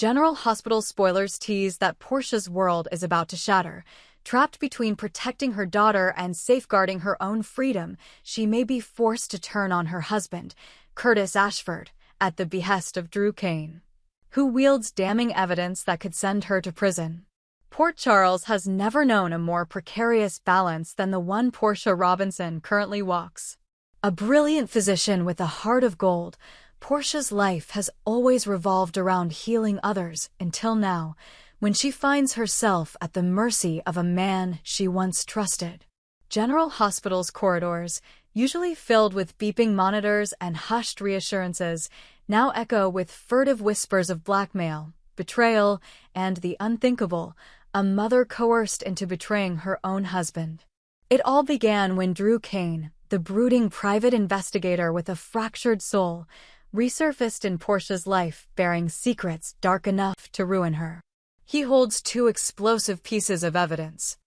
General Hospital spoilers tease that Portia's world is about to shatter. Trapped between protecting her daughter and safeguarding her own freedom, she may be forced to turn on her husband, Curtis Ashford, at the behest of Drew Kane, who wields damning evidence that could send her to prison. Port Charles has never known a more precarious balance than the one Portia Robinson currently walks. A brilliant physician with a heart of gold, Portia's life has always revolved around healing others until now, when she finds herself at the mercy of a man she once trusted. General Hospital's corridors, usually filled with beeping monitors and hushed reassurances, now echo with furtive whispers of blackmail, betrayal, and the unthinkable, a mother coerced into betraying her own husband. It all began when Drew Kane, the brooding private investigator with a fractured soul, resurfaced in Portia's life, bearing secrets dark enough to ruin her. He holds two explosive pieces of evidence.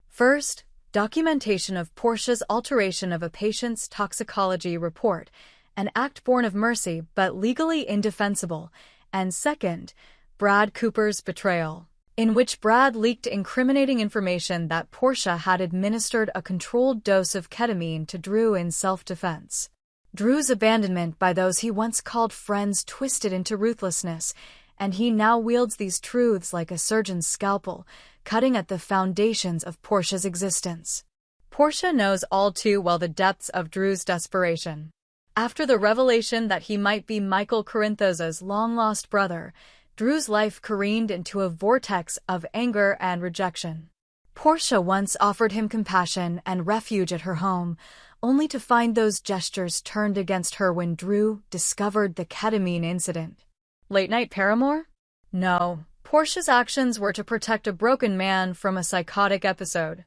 First, documentation of Portia's alteration of a patient's toxicology report, an act born of mercy but legally indefensible, and second, Brad Cooper's betrayal, in which Brad leaked incriminating information that Portia had administered a controlled dose of ketamine to Drew in self-defense. Drew's abandonment by those he once called friends twisted into ruthlessness, and he now wields these truths like a surgeon's scalpel, cutting at the foundations of Portia's existence. Portia knows all too well the depths of Drew's desperation. After the revelation that he might be Michael Corinthos's long-lost brother, Drew's life careened into a vortex of anger and rejection. Portia once offered him compassion and refuge at her home, only to find those gestures turned against her when Drew discovered the ketamine incident. Late-night paramour? No, Portia's actions were to protect a broken man from a psychotic episode.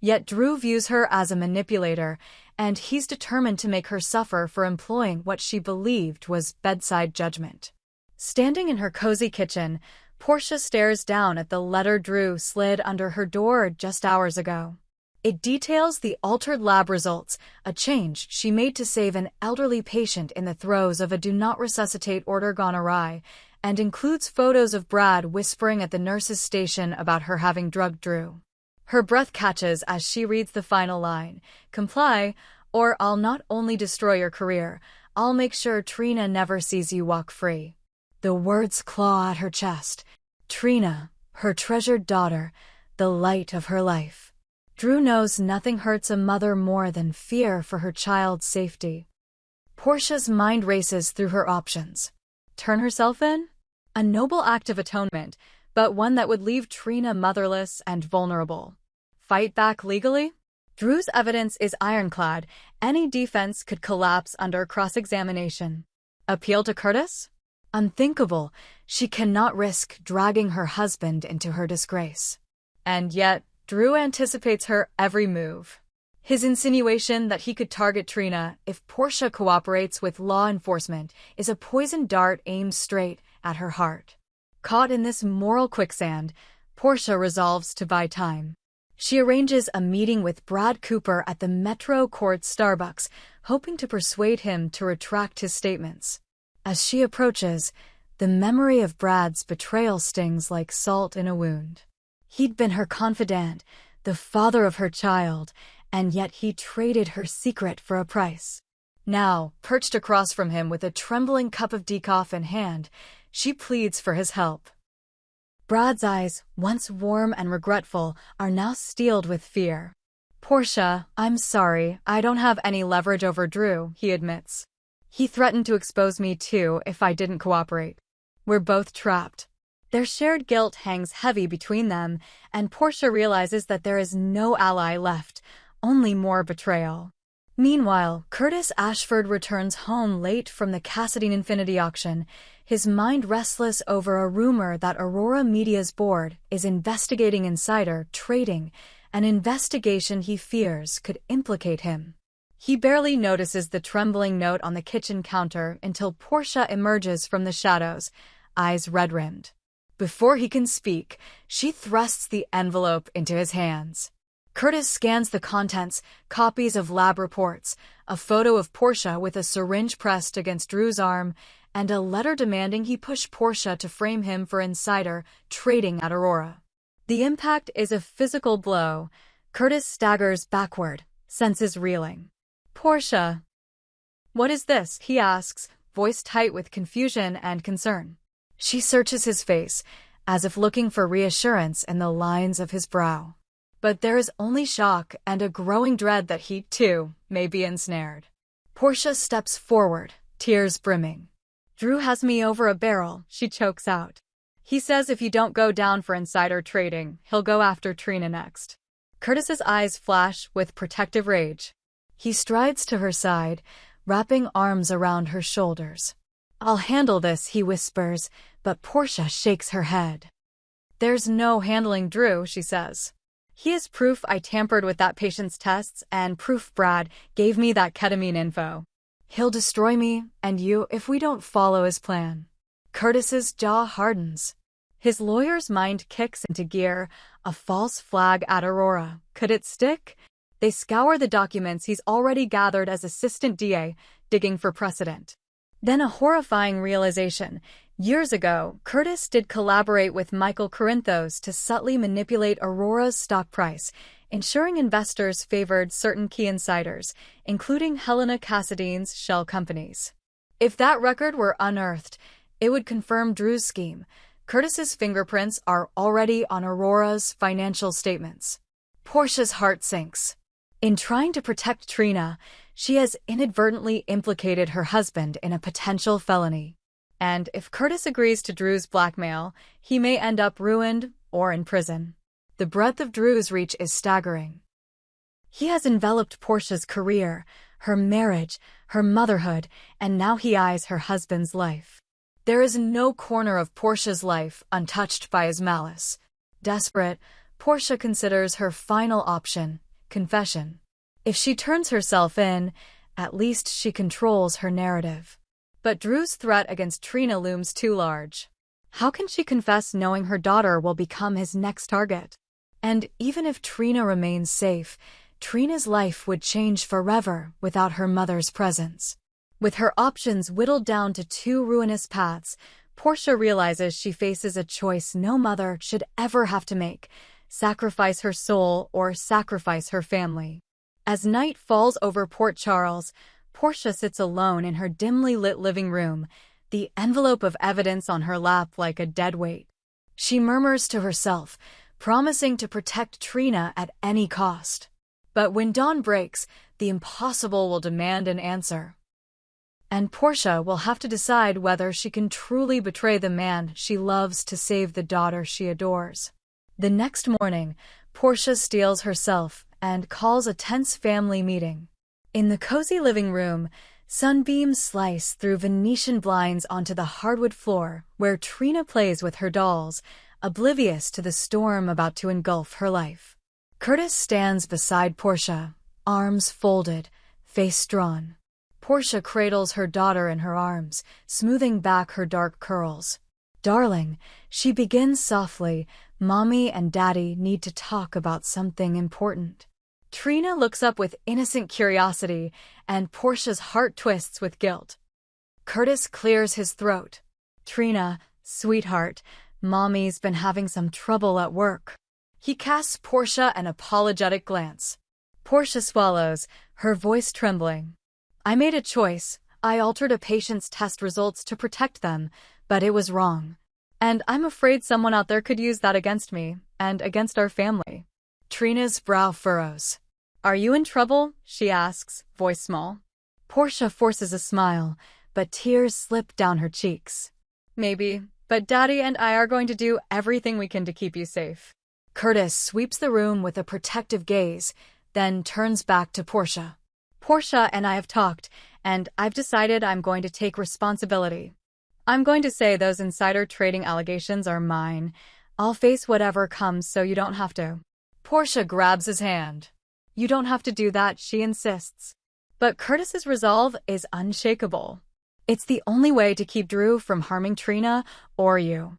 Yet Drew views her as a manipulator, and he's determined to make her suffer for employing what she believed was bedside judgment. Standing in her cozy kitchen, Portia stares down at the letter Drew slid under her door just hours ago. It details the altered lab results, a change she made to save an elderly patient in the throes of a do-not-resuscitate order gone awry, and includes photos of Brad whispering at the nurse's station about her having drugged Drew. Her breath catches as she reads the final line, "Comply, or I'll not only destroy your career, I'll make sure Trina never sees you walk free." The words claw at her chest. Trina, her treasured daughter, the light of her life. Drew knows nothing hurts a mother more than fear for her child's safety. Portia's mind races through her options. Turn herself in? A noble act of atonement, but one that would leave Trina motherless and vulnerable. Fight back legally? Drew's evidence is ironclad. Any defense could collapse under cross-examination. Appeal to Curtis? Unthinkable. She cannot risk dragging her husband into her disgrace. And yet, Drew anticipates her every move. His insinuation that he could target Trina if Portia cooperates with law enforcement is a poisoned dart aimed straight at her heart. Caught in this moral quicksand, Portia resolves to buy time. She arranges a meeting with Brad Cooper at the Metro Court Starbucks, hoping to persuade him to retract his statements. As she approaches, the memory of Brad's betrayal stings like salt in a wound. He'd been her confidant, the father of her child, and yet he traded her secret for a price. Now, perched across from him with a trembling cup of decaf in hand, she pleads for his help. Brad's eyes, once warm and regretful, are now steeled with fear. "Portia, I'm sorry, I don't have any leverage over Drew," he admits. "He threatened to expose me too if I didn't cooperate. We're both trapped." Their shared guilt hangs heavy between them, and Portia realizes that there is no ally left, only more betrayal. Meanwhile, Curtis Ashford returns home late from the Cassadine Infinity auction, his mind restless over a rumor that Aurora Media's board is investigating insider trading, an investigation he fears could implicate him. He barely notices the trembling note on the kitchen counter until Portia emerges from the shadows, eyes red-rimmed. Before he can speak, she thrusts the envelope into his hands. Curtis scans the contents, copies of lab reports, a photo of Portia with a syringe pressed against Drew's arm, and a letter demanding he push Portia to frame him for insider trading at Aurora. The impact is a physical blow. Curtis staggers backward, senses reeling. "Portia, what is this?" he asks, voice tight with confusion and concern. She searches his face, as if looking for reassurance in the lines of his brow. But there is only shock and a growing dread that he, too, may be ensnared. Portia steps forward, tears brimming. "Drew has me over a barrel," she chokes out. "He says if you don't go down for insider trading, he'll go after Trina next." Curtis's eyes flash with protective rage. He strides to her side, wrapping arms around her shoulders. "I'll handle this," he whispers, but Portia shakes her head. "There's no handling Drew," she says. "He is proof I tampered with that patient's tests and proof Brad gave me that ketamine info. He'll destroy me and you if we don't follow his plan." Curtis's jaw hardens. His lawyer's mind kicks into gear. A false flag at Aurora. Could it stick? They scour the documents he's already gathered as assistant DA, digging for precedent. Then a horrifying realization. Years ago, Curtis did collaborate with Michael Corinthos to subtly manipulate Aurora's stock price, ensuring investors favored certain key insiders, including Helena Cassadine's shell companies. If that record were unearthed, it would confirm Drew's scheme. Curtis's fingerprints are already on Aurora's financial statements. Portia's heart sinks. In trying to protect Trina, she has inadvertently implicated her husband in a potential felony. And if Curtis agrees to Drew's blackmail, he may end up ruined or in prison. The breadth of Drew's reach is staggering. He has enveloped Portia's career, her marriage, her motherhood, and now he eyes her husband's life. There is no corner of Portia's life untouched by his malice. Desperate, Portia considers her final option, confession. If she turns herself in, at least she controls her narrative. But Drew's threat against Trina looms too large. How can she confess knowing her daughter will become his next target? And even if Trina remains safe, Trina's life would change forever without her mother's presence. With her options whittled down to two ruinous paths, Portia realizes she faces a choice no mother should ever have to make: sacrifice her soul or sacrifice her family. As night falls over Port Charles, Portia sits alone in her dimly lit living room, the envelope of evidence on her lap like a dead weight. She murmurs to herself, promising to protect Trina at any cost. But when dawn breaks, the impossible will demand an answer. And Portia will have to decide whether she can truly betray the man she loves to save the daughter she adores. The next morning, Portia steels herself and calls a tense family meeting. In the cozy living room, sunbeams slice through Venetian blinds onto the hardwood floor where Trina plays with her dolls, oblivious to the storm about to engulf her life. Curtis stands beside Portia, arms folded, face drawn. Portia cradles her daughter in her arms, smoothing back her dark curls. "Darling," she begins softly, "Mommy and Daddy need to talk about something important." Trina looks up with innocent curiosity, and Portia's heart twists with guilt. Curtis clears his throat. "Trina, sweetheart, Mommy's been having some trouble at work." He casts Portia an apologetic glance. Portia swallows, her voice trembling. "I made a choice. I altered a patient's test results to protect them, but it was wrong. And I'm afraid someone out there could use that against me, and against our family." Trina's brow furrows. "Are you in trouble?" she asks, voice small. Portia forces a smile, but tears slip down her cheeks. "Maybe, but Daddy and I are going to do everything we can to keep you safe." Curtis sweeps the room with a protective gaze, then turns back to Portia. "Portia and I have talked, and I've decided I'm going to take responsibility. I'm going to say those insider trading allegations are mine. I'll face whatever comes so you don't have to." Portia grabs his hand. "You don't have to do that," she insists. But Curtis's resolve is unshakable. It's the only way to keep Drew from harming Trina or you.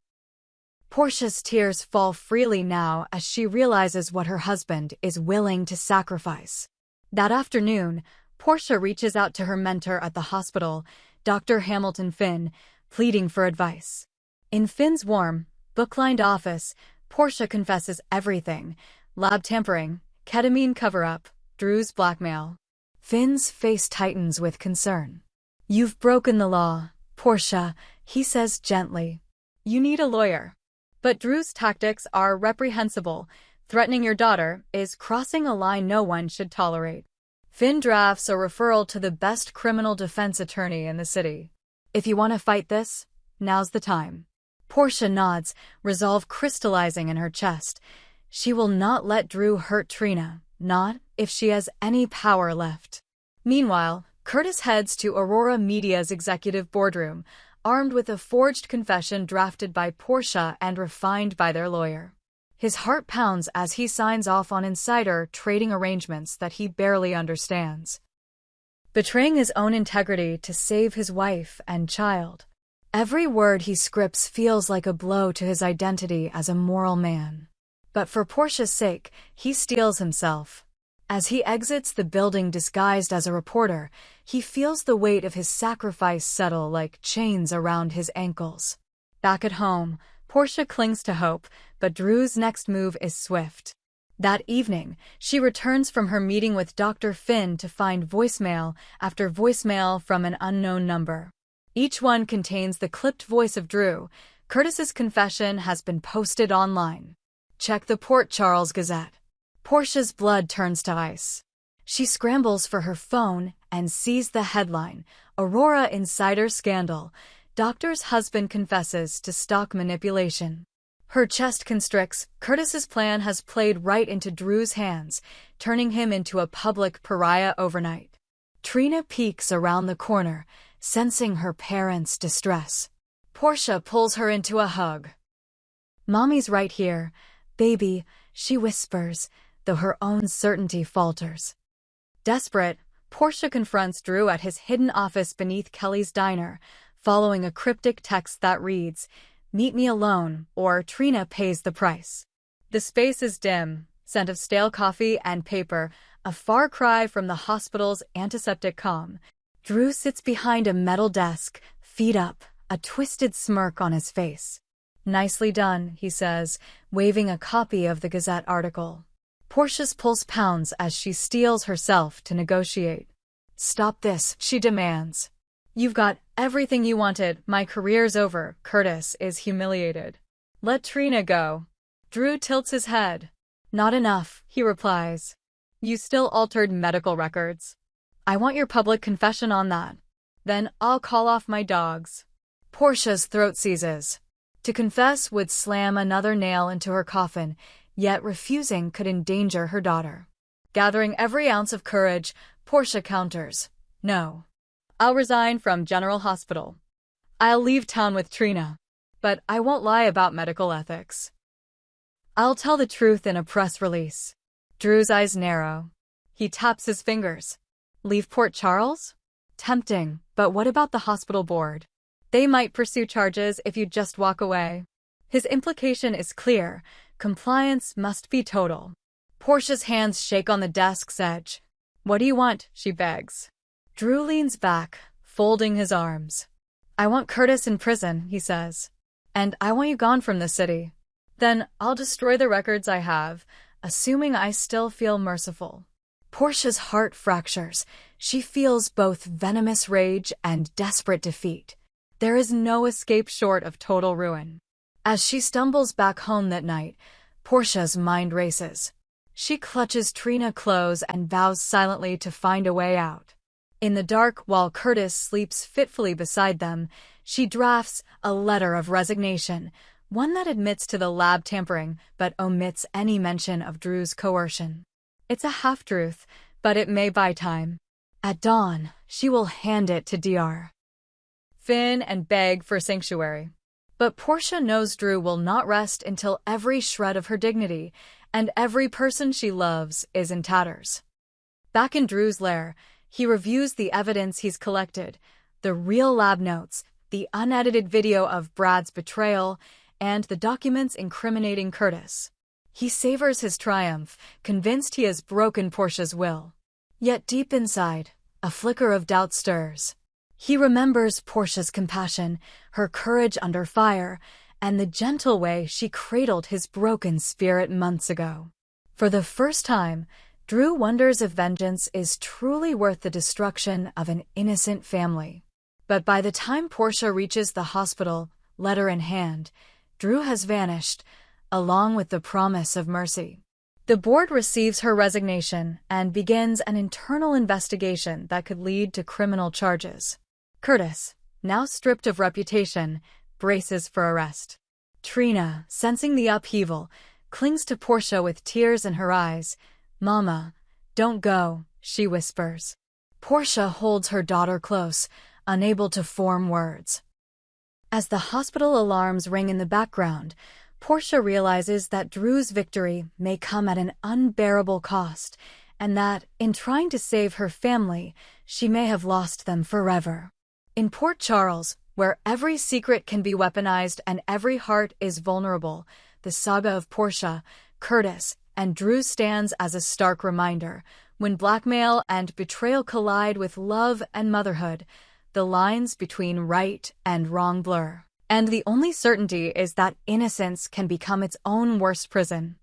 Portia's tears fall freely now as she realizes what her husband is willing to sacrifice. That afternoon, Portia reaches out to her mentor at the hospital, Dr. Hamilton Finn, pleading for advice. In Finn's warm, book-lined office, Portia confesses everything: lab tampering, ketamine cover-up, Drew's blackmail. Finn's face tightens with concern. "You've broken the law, Portia," he says gently. "You need a lawyer." But Drew's tactics are reprehensible. Threatening your daughter is crossing a line no one should tolerate. Finn drafts a referral to the best criminal defense attorney in the city. "If you want to fight this, now's the time." Portia nods, resolve crystallizing in her chest. She will not let Drew hurt Trina, not if she has any power left. Meanwhile, Curtis heads to Aurora Media's executive boardroom, armed with a forged confession drafted by Portia and refined by their lawyer. His heart pounds as he signs off on insider trading arrangements that he barely understands. Betraying his own integrity to save his wife and child. Every word he scripts feels like a blow to his identity as a moral man. But for Portia's sake, he steels himself. As he exits the building disguised as a reporter, he feels the weight of his sacrifice settle like chains around his ankles. Back at home, Portia clings to hope, but Drew's next move is swift. That evening, she returns from her meeting with Dr. Finn to find voicemail after voicemail from an unknown number. Each one contains the clipped voice of Drew. Curtis's confession has been posted online. Check the Port Charles Gazette. Portia's blood turns to ice. She scrambles for her phone and sees the headline, "Aurora Insider Scandal. Doctor's husband confesses to stock manipulation." Her chest constricts. Curtis's plan has played right into Drew's hands, turning him into a public pariah overnight. Trina peeks around the corner, sensing her parents' distress. Portia pulls her into a hug. "Mommy's right here, baby," she whispers, though her own certainty falters. Desperate, Portia confronts Drew at his hidden office beneath Kelly's diner, following a cryptic text that reads, "Meet me alone, or Trina pays the price." The space is dim, scent of stale coffee and paper, a far cry from the hospital's antiseptic calm. Drew sits behind a metal desk, feet up, a twisted smirk on his face. "Nicely done," he says, waving a copy of the Gazette article. Portia's pulse pounds as she steels herself to negotiate. "Stop this," she demands. "You've got everything you wanted. My career's over." Curtis is humiliated. "Let Trina go." Drew tilts his head. "Not enough," he replies. "You still altered medical records. I want your public confession on that. Then I'll call off my dogs." Portia's throat seizes. To confess would slam another nail into her coffin, yet refusing could endanger her daughter. Gathering every ounce of courage, Portia counters, "No. I'll resign from General Hospital. I'll leave town with Trina. But I won't lie about medical ethics. I'll tell the truth in a press release." Drew's eyes narrow. He taps his fingers. "Leave Port Charles? Tempting, but what about the hospital board? They might pursue charges if you just walk away." His implication is clear. Compliance must be total. Portia's hands shake on the desk's edge. "What do you want?" she begs. Drew leans back, folding his arms. "I want Curtis in prison," he says. "And I want you gone from the city. Then I'll destroy the records I have, assuming I still feel merciful." Portia's heart fractures. She feels both venomous rage and desperate defeat. There is no escape short of total ruin. As she stumbles back home that night, Portia's mind races. She clutches Trina close and vows silently to find a way out. In the dark, while Curtis sleeps fitfully beside them, she drafts a letter of resignation, one that admits to the lab tampering but omits any mention of Drew's coercion. It's a half-truth, but it may buy time. At dawn, she will hand it to Dr. Finn and beg for sanctuary. But Portia knows Drew will not rest until every shred of her dignity and every person she loves is in tatters. Back in Drew's lair, he reviews the evidence he's collected, the real lab notes, the unedited video of Brad's betrayal, and the documents incriminating Curtis. He savors his triumph, convinced he has broken Portia's will. Yet deep inside, a flicker of doubt stirs. He remembers Portia's compassion, her courage under fire, and the gentle way she cradled his broken spirit months ago. For the first time, Drew wonders if vengeance is truly worth the destruction of an innocent family. But by the time Portia reaches the hospital, letter in hand, Drew has vanished, along with the promise of mercy. The board receives her resignation and begins an internal investigation that could lead to criminal charges. Curtis, now stripped of reputation, braces for arrest. Trina, sensing the upheaval, clings to Portia with tears in her eyes. "Mama, don't go," she whispers. Portia holds her daughter close, unable to form words. As the hospital alarms ring in the background, Portia realizes that Drew's victory may come at an unbearable cost, and that, in trying to save her family, she may have lost them forever. In Port Charles, where every secret can be weaponized and every heart is vulnerable, the saga of Portia, Curtis, and Drew stands as a stark reminder. When blackmail and betrayal collide with love and motherhood, the lines between right and wrong blur. And the only certainty is that innocence can become its own worst prison.